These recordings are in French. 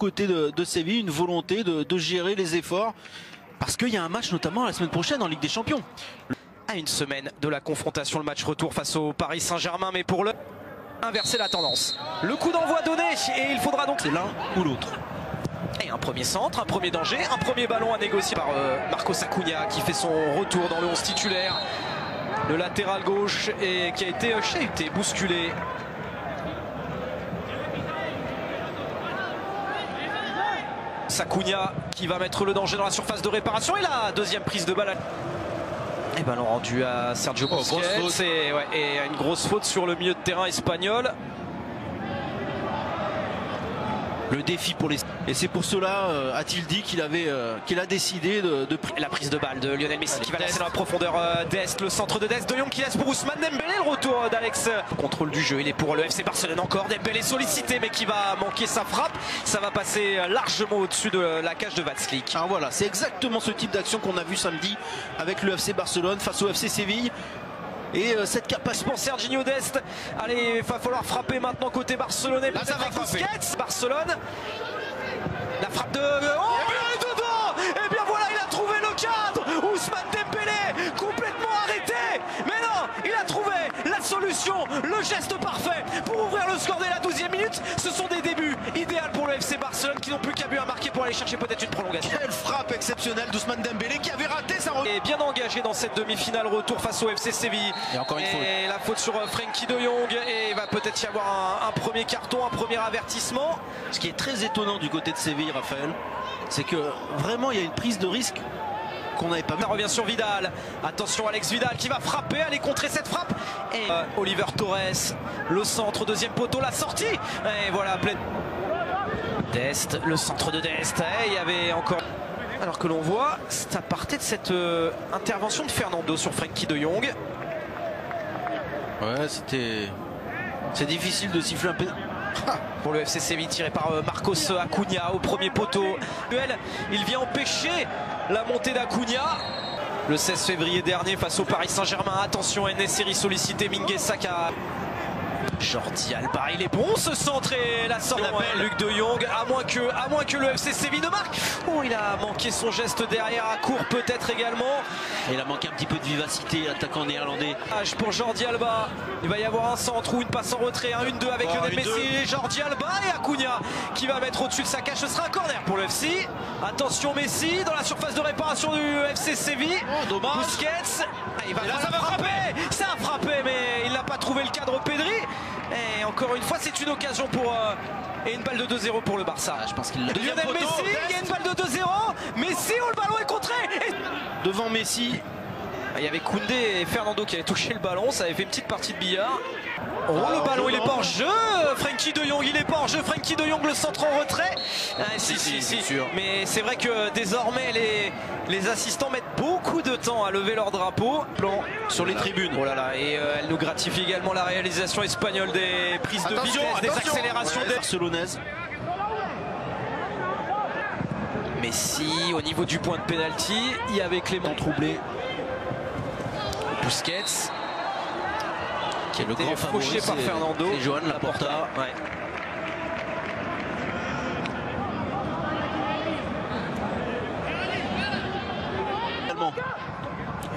côté de Séville, une volonté de gérer les efforts. Parce qu'il y a un match notamment la semaine prochaine en Ligue des Champions. À une semaine de la confrontation, le match retour face au Paris Saint-Germain, mais pour inverser la tendance. Le coup d'envoi donné et il faudra donc... C'est l'un ou l'autre. Et un premier centre, un premier danger, un premier ballon à négocier par Marcos Acuna qui fait son retour dans le 11 titulaire. Le latéral gauche et qui a été chahuté, bousculé. Acuna qui va mettre le danger dans la surface de réparation et la deuxième prise de balle. Et ballon rendu à Sergio Busquets et une grosse faute sur le milieu de terrain espagnol. Le défi pour les... Et c'est pour cela, a-t-il dit qu'il a décidé de... La prise de balle de Lionel Messi qui va lancer dans la profondeur d'Est, le centre de Dest, De Jong qui laisse pour Ousmane Dembélé, le retour d'Alex. Contrôle du jeu, il est pour le FC Barcelone encore, Dembélé sollicité mais qui va manquer sa frappe. Ça va passer largement au-dessus de la cage de Vatslik. Ah voilà, c'est exactement ce type d'action qu'on a vu samedi avec le FC Barcelone face au FC Séville. Et cette capacité pour Serginho Dest. Allez, il va falloir frapper maintenant côté barcelonais. Là, ça va Busquets, Barcelone. La frappe de... Oh, il est dedans. Et bien voilà, il a trouvé le cadre. Ousmane Dembélé, complètement arrêté. Mais non, il a trouvé la solution, le geste parfait pour ouvrir le score dès la 12e minute. Ce sont des débuts idéaux pour le FC Barcelone qui n'ont plus qu'à but à marquer pour aller chercher peut-être une prolongation. Quelle frappe exceptionnelle d'Ousmane Dembélé qui avait raté sa... Et bien engagé dans cette demi-finale retour face au FC Séville. Et encore une faute. Et la faute sur Frenkie de Jong. Et il va peut-être y avoir un premier carton, un premier avertissement. Ce qui est très étonnant du côté de Séville, Raphaël, c'est que vraiment il y a une prise de risque qu'on n'avait pas vu. Ça revient sur Vidal. Attention Alex Vidal qui va frapper, aller contrer cette frappe. Et Oliver Torres, le centre, deuxième poteau, la sortie. Et voilà, pleine. Dest, le centre de Dest. Et il y avait encore... Alors que l'on voit, ça partait de cette intervention de Fernando sur Frenkie de Jong. Ouais, c'est difficile de siffler un peu. Pour le FC Séville tiré par Marcos Acuna au premier poteau. Il vient empêcher la montée d'Acuna. Le 16 février dernier face au Paris Saint-Germain. Attention, En-Nesyri sollicité, Mingueza. Jordi Alba, il est bon ce centre et la sortie. Luc de Jong, à moins que le FC Séville ne marque. Oh, il a manqué son geste derrière à court peut-être également. Et il a manqué un petit peu de vivacité, l'attaquant néerlandais. Pour Jordi Alba, il va y avoir un centre ou une passe en retrait, un 1-2 avec Lionel Messi, Jordi Alba et Acuna qui va mettre au-dessus de sa cage. Ce sera un corner pour le FC. Attention Messi dans la surface de réparation du FC Séville. Oh, dommage. Busquets, il va frapper. Ça a frappé mais il n'a pas trouvé le cadre Pedri. Et encore une fois, c'est une occasion pour... et une balle de 2-0 pour le Barça. Je pense qu'il l'a. Lionel Messi, il y a une balle de 2-0. Messi, oh, le ballon est contré. Devant Messi. Il y avait Koundé et Fernando qui avaient touché le ballon. Ça avait fait une petite partie de billard. Oh, le ballon, il est pas en jeu. Frenkie de Jong, il est pas en jeu. Frenkie de Jong, le centre en retrait. Si. Sûr. Mais c'est vrai que désormais, les assistants mettent beaucoup de temps à lever leur drapeau. Plan sur les tribunes. Oh là là, et elle nous gratifie également la réalisation espagnole des prises de vitesse, des accélérations barcelonaises. Messi, au niveau du point de pénalty, il y avait Clément troublé. Busquets, qui est le grand favori par Fernando. Et Joan Laporta. Ouais.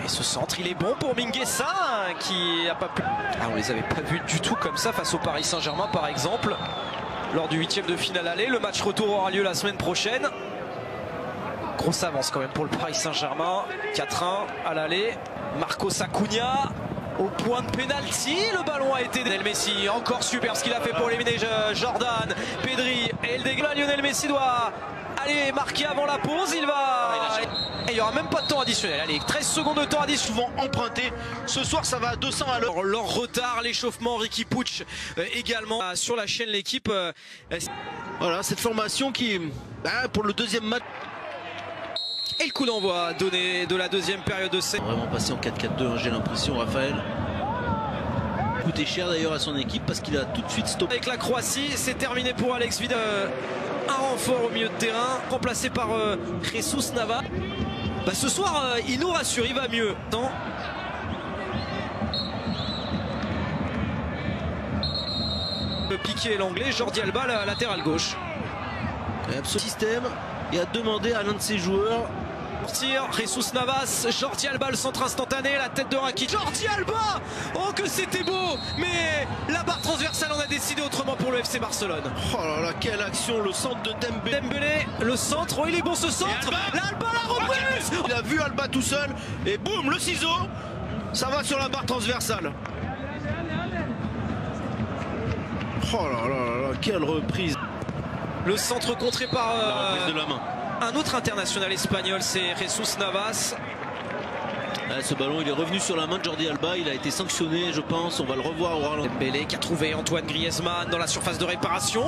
Et ce centre, il est bon pour Mingueza qui a pas pu... on les avait pas vus du tout comme ça face au Paris Saint-Germain par exemple. Lors du 8e de finale aller, le match retour aura lieu la semaine prochaine. Grosse avance quand même pour le Paris Saint-Germain. 4-1 à l'aller. Marcos Acuna au point de pénalty. Le ballon a été... Lionel Messi, encore super ce qu'il a fait pour éliminer Jordan, Pedri et le dégât. Lionel Messi doit aller marquer avant la pause. Il va... Et il n'y aura même pas de temps additionnel. Allez, 13 secondes de temps additionnel. Souvent emprunté. Ce soir, ça va à 200 à l'heure. Leur retard, l'échauffement, Ricky Puig également sur la chaîne L'équipe. Voilà, cette formation qui, pour le deuxième match. Et le coup d'envoi donné de la deuxième période de cette. Vraiment passé en 4-4-2, j'ai l'impression, Raphaël. Coûté cher d'ailleurs à son équipe parce qu'il a tout de suite stoppé. Avec la Croatie, c'est terminé pour Alex Vidal. Un renfort au milieu de terrain, remplacé par Jesus Nava. Ce soir, il nous rassure, il va mieux. Non. Le piqué l'anglais, Jordi Alba, la latérale gauche. Ce système et a demandé à l'un de ses joueurs. Jesus Navas, Jordi Alba, le centre instantané, la tête de Rakitic. Jordi Alba, oh que c'était beau, mais la barre transversale en a décidé autrement pour le FC Barcelone. Oh là là, quelle action, le centre de Dembélé. Dembélé, le centre, oh il est bon ce centre. Alba la reprise. Il a vu Alba tout seul et boum, le ciseau, ça va sur la barre transversale. Oh là là là, quelle reprise. Le centre contré par la reprise de la main. Un autre international espagnol, c'est Jesus Navas. Ce ballon, il est revenu sur la main de Jordi Alba. Il a été sanctionné, je pense. On va le revoir au ralenti. Dembélé qui a trouvé Antoine Griezmann dans la surface de réparation.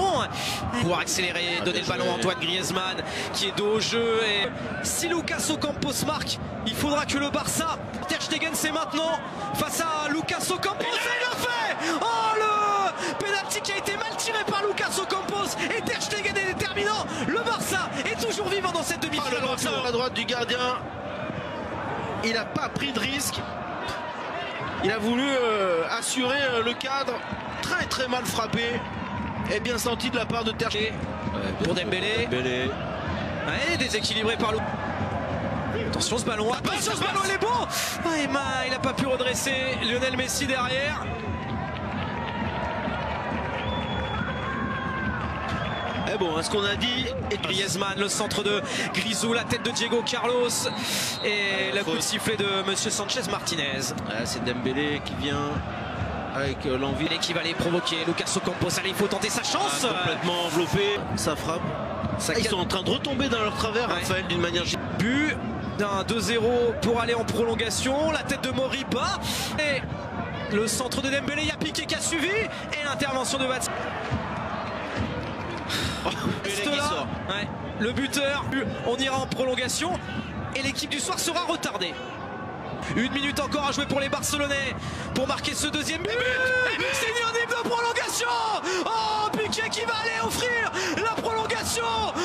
Pouvoir accélérer, donner le ballon à Antoine Griezmann qui est dos au jeu. Et si Lucas Ocampos marque, il faudra que le Barça. Ter Stegen, c'est maintenant face à Lucas Ocampos. Et il l'a fait. Oh, le pénalty qui a été mal tiré par Lucas Ocampos. Et Ter Stegen est déterminant. Le Barça est toujours vivant dans cette demi-finale. Le Barça à la droite du gardien. Il n'a pas pris de risque. Il a voulu assurer le cadre. Très très mal frappé. Et bien senti de la part de Ter Stegen. Pour Dembélé. Ouais, déséquilibré par Lucas. Attention ce ballon. Attention ce ballon, il est bon. Ah, il n'a pas pu redresser Lionel Messi derrière. Et bon, à ce qu'on a dit, et Griezmann, le centre de Grisou, la tête de Diego Carlos et le coup de sifflet de Monsieur Sanchez Martinez. C'est Dembélé qui vient avec l'envie. Et qui va les provoquer. Lucas Ocampos, allez, il faut tenter sa chance. Complètement enveloppé, ça frappe. Ils sont en train de retomber dans leur travers, ouais. Raphaël, d'une manière. But d'un 2-0 pour aller en prolongation. La tête de Moriba et le centre de Dembélé, il y a Piqué qui a suivi et l'intervention de Vats. Ouais, le buteur, on ira en prolongation et l'équipe du soir sera retardée. 1 minute encore à jouer pour les Barcelonais pour marquer ce deuxième but. C'est unanime de prolongation. Oh, Piqué qui va aller offrir la prolongation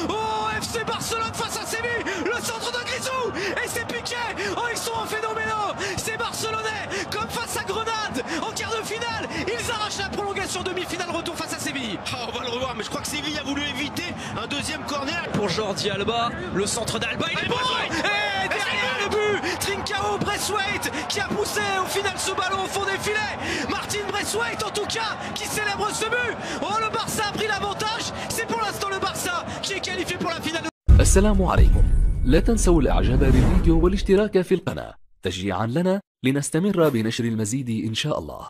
au FC Barcelone face à Séville. Le centre de Grisou et c'est Piqué. Oh, ils sont en phénoménaux. C'est Barcelonais comme face à Grenade en quart de finale. Ils arrachent la prolongation, demi-finale, retour face à Séville. On va le revoir, mais je crois que Séville a voulu éviter un deuxième corner. Pour Jordi Alba, le centre d'Alba, il est bon. Et derrière le but, Trincao Braithwaite qui a poussé au final ce ballon au fond des filets. Martin Braithwaite en tout cas qui célèbre ce but. Oh, le Barça a pris l'avantage. C'est pour l'instant le Barça qui est qualifié pour la finale. السلام عليكم. لا تنسوا الاعجاب بالفيديو والاشتراك في القناة تشجيعا لنا لنستمر بنشر المزيد إن شاء الله.